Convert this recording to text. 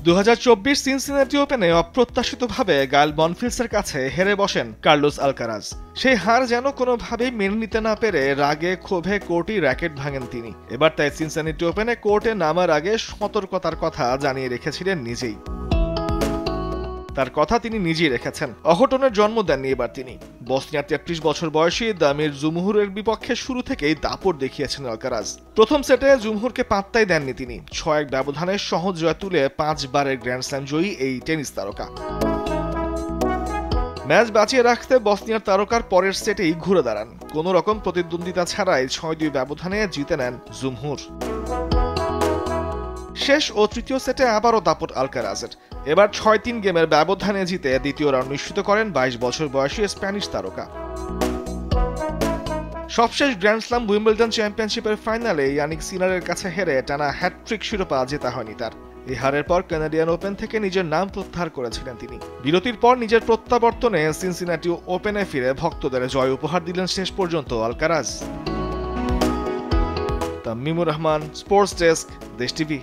2024 Cincinnati ওপেনে অপ্রত্যাশিতভাবে Gael মনফিলসের কাছে হেরে বসেন কার্লোস আলকারাজ। সেই হার যেন কোনোভাবেই মেনে নিতে না পেরে রাগে ক্ষোভে কোর্টই র্যাকেট ভাঙেন তিনি। এবার তাই সিনসিনাটি ওপেনে কোর্টে নামার আগে সতর্কতার কথা জানিয়ে রেখেছিলেন নিজেই। তার কথা তিনি নিজেই রেখেছেন। অঘটনের জন্ম দেননি এবার তিনি। বসনিয়ার 33 বছর বয়সী দামির জুমহুরের বিপক্ষে শুরু থেকেই দাপট দেখিয়েছেন আলকারাজ। প্রথম সেটে জুমহুরকে পাত্তাই দেননি তিনি। 6-1 ব্যবধানে সহজ জয় তুলে 5 বারের গ্র্যান্ড স্ল্যাম জয়ী এই টেনিস তারকা ম্যাচ বাঁচিয়ে রাখতে বসনিয়ার তারকার পরের সেটেই ঘুরে দাঁড়ান। কোনো রকম প্রতিদ্বন্দ্বিতা ছাড়াই 6-2 ব্যবধানে জিতে নেন জুমহুর। শেষ ও তৃতীয় সেটে আবারও দাপট আলকারাজের। এবার 6-3 গেমের ব্যবধানে জিতে দ্বিতীয় রাউন্ড নিশ্চিত করেন 22 বছর বয়সী স্প্যানিশ তারকা। সবশেষ গ্র্যান্ড স্ল্যাম উইম্বলডন চ্যাম্পিয়নশিপের ফাইনালে ইয়ানিক সিনারের কাছে হেরে টানা হ্যাটট্রিক শিরোপা জেতা হয়নি তার। এই হারের পর কানাডিয়ান ওপেন থেকে নিজের নাম প্রত্যাহার করেছিলেন তিনি। বিরতির পর নিজের প্রত্যাবর্তনে সিনসিনাটি ওপেনে ফিরে ভক্তদের জয় উপহার দিলেন শেষ পর্যন্ত আলকারাজ। তামিমুর রহমান, স্পোর্টস ডেস্ক, দেশ টিভি।